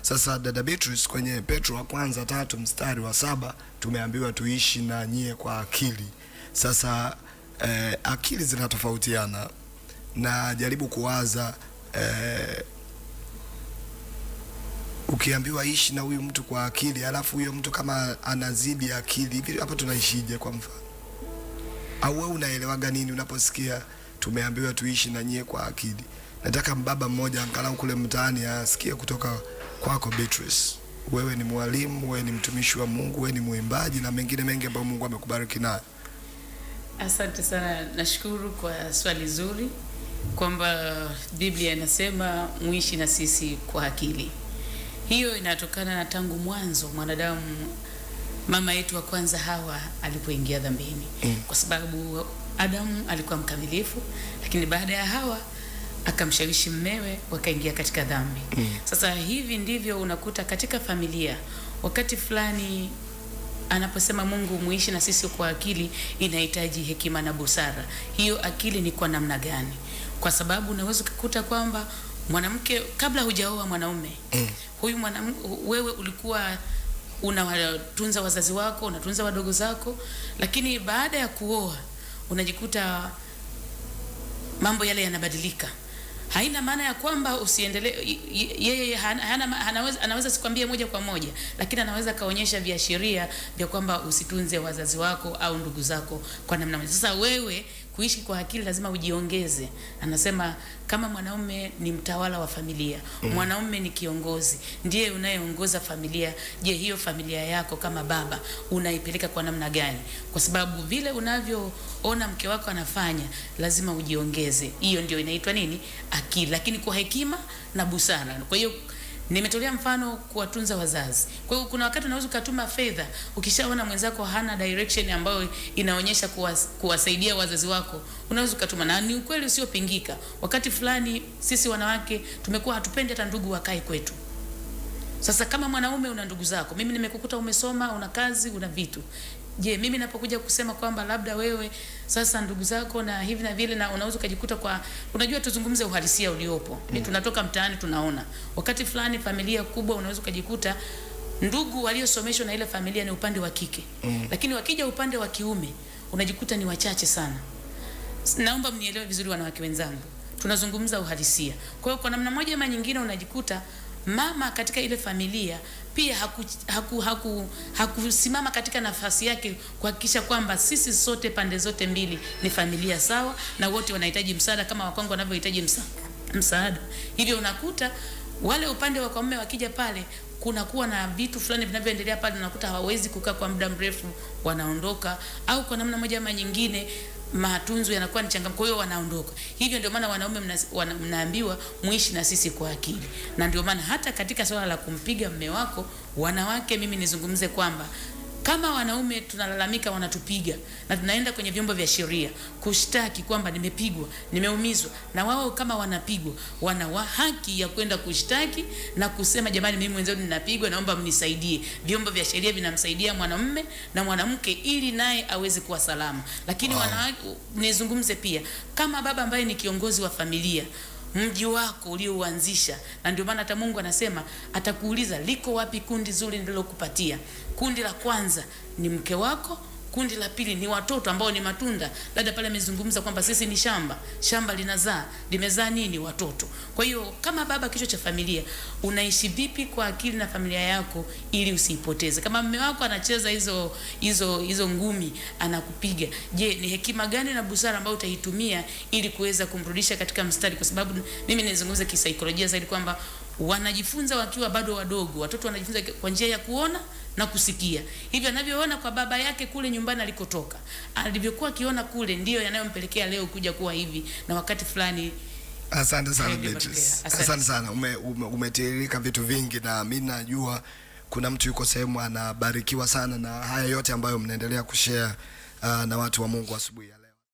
Sasa dada Beatrice, kwenye Petro wa kwanza 3 mstari wa 7 tumeambiwa tuishi na nyie kwa akili. Sasa akili zinatofautiana, na jaribu kuwaza ukiambiwa ishi na huyu mtu kwa akili, alafu huyo mtu kama anazidi akili hivi, hapo tunaishije kwa mfano? Au wewe unaelewaga nini unaposikia tumeambiwa tuishi na nyie kwa akili? Nataka mbaba mmoja angalau kule mtaani asikie kutoka kwako Beatrice. Wewe ni mwalimu, wewe ni mtumishi wa Mungu, wewe ni mwimbaji na mengine mengi ambayo Mungu amekubariki nayo. Asante sana, nashukuru kwa swali zuri kwamba Biblia inasema muishi na sisi kwa akili. Hiyo inatokana na tangu mwanzo mwanadamu, mama yetu wa kwanza Hawa alipoingia dhambini. Kwa sababu Adamu alikuwa mkamilifu, lakini baada ya Hawa akamshawishi mmewe, wakaingia katika dhambi. Sasa hivi ndivyo unakuta katika familia, wakati fulani anaposema Mungu muishi na sisi kwa akili, inahitaji hekima na busara. Hiyo akili ni kwa namna gani? Kwa sababu unaweza kukuta kwamba mwanamke kabla hujaoa mwanaume, huyu mwanamke wewe ulikuwa unawatunza wazazi wako, unatunza wadogo zako, lakini baada ya kuoa unajikuta mambo yale yanabadilika. Haina maana ya kwamba usiendelee, yeye anaweza sikwambie moja kwa moja, lakini anaweza kaonyesha viashiria vya kwamba usitunze wazazi wako au ndugu zako kwa namna moja. Sasa wewe kuishi kwa akili lazima ujiongeze. Anasema kama mwanaume ni mtawala wa familia, mwanaume ni kiongozi, ndiye unayeongoza familia. Je, hiyo familia yako kama baba unaipeleka kwa namna gani? Kwa sababu vile unavyoona mke wako anafanya, lazima ujiongeze. Hiyo ndio inaitwa nini? Akili, lakini kwa hekima na busara. Kwa hiyo nimetolea mfano kuwatunza wazazi. Kwa hiyo kuna wakati unaweza kutuma fedha, ukishaona mwenzako hana direction ambayo inaonyesha kuwasaidia wazazi wako, unaweza kutuma, na ni ukweli usiopingika. Wakati fulani sisi wanawake tumekuwa hatupendi hata ndugu wakae kwetu. Sasa kama mwanaume una ndugu zako, mimi nimekukuta umesoma, una kazi, una vitu. Je, mimi napokuja kusema kwamba labda wewe sasa ndugu zako na hivi na vile, na unaweza kujikuta kwa, unajua tuzungumze uhalisia uliopo. Mimi tunatoka mtaani tunaona. Wakati fulani familia kubwa unaweza kujikuta ndugu waliosomeshwa na ile familia ni upande wa kike. Lakini wakija upande wa kiume unajikuta ni wachache sana. Naomba mnielewe vizuri wanawake wenzangu. Tunazungumza uhalisia. Kwa hiyo kwa namna moja ama nyingine unajikuta mama katika ile familia pia hakusimama katika nafasi yake kuhakikisha kwamba sisi sote pande zote mbili ni familia sawa na wote wanahitaji msaada kama wakongo wanavyohitaji msaada. Hivyo unakuta wale upande wa mume wakija pale, kuna kuwa na vitu fulani vinavyoendelea pale, unakuta hawawezi kukaa kwa muda mrefu, wanaondoka, au kwa namna moja ama nyingine matunzo yanakuwa ni changamoto, kwa hiyo wanaondoka. Hivyo ndio maana wanaume mnaambiwa muishi na sisi kwa akili. Na ndio maana hata katika swala la kumpiga mume wako, wanawake mimi nizungumze kwamba kama wanaume tunalalamika wanatupiga na tunaenda kwenye vyombo vya sheria kushtaki kwamba nimepigwa, nimeumizwa, na wao kama wanapigwa wana haki ya kwenda kushtaki na kusema jamani, mimi mwenzenu ninapigwa, naomba mnisaidie. Vyombo vya sheria vinamsaidia mwanamume na mwanamke ili naye aweze kuwa salama. Lakini wanawake nizungumze pia kama baba ambaye ni kiongozi wa familia, mji wako ulioanzisha, na ndio maana hata Mungu anasema atakuuliza liko wapi kundi zuri nilokupatia. Kundi la kwanza ni mke wako, kundi la pili ni watoto ambao ni matunda. Dada pale amezungumza kwamba sisi ni shamba linazaa, limezaa nini? Watoto. Kwa hiyo kama baba kichwa cha familia, unaishi vipi kwa akili na familia yako ili usiipoteze? Kama mume wako anacheza hizo ngumi, anakupiga, je, ni hekima gani na busara ambayo utaitumia ili kuweza kumrudisha katika mstari? Kwa sababu mimi nizungumze kisaikolojia zaidi kwamba wanajifunza wakiwa bado wadogo. Watoto wanajifunza kwa njia ya kuona na kusikia. Hivyo anavyoona kwa baba yake kule nyumbani alikotoka, alivyokuwa akiona kule, ndio yanayompelekea leo kuja kuwa hivi na wakati fulani. Asante sana Beatrice. Asante sana. Umetiririka vitu vingi, na mimi najua kuna mtu yuko sehemu anabarikiwa sana na haya yote ambayo mnaendelea kushare na watu wa Mungu asubuhi.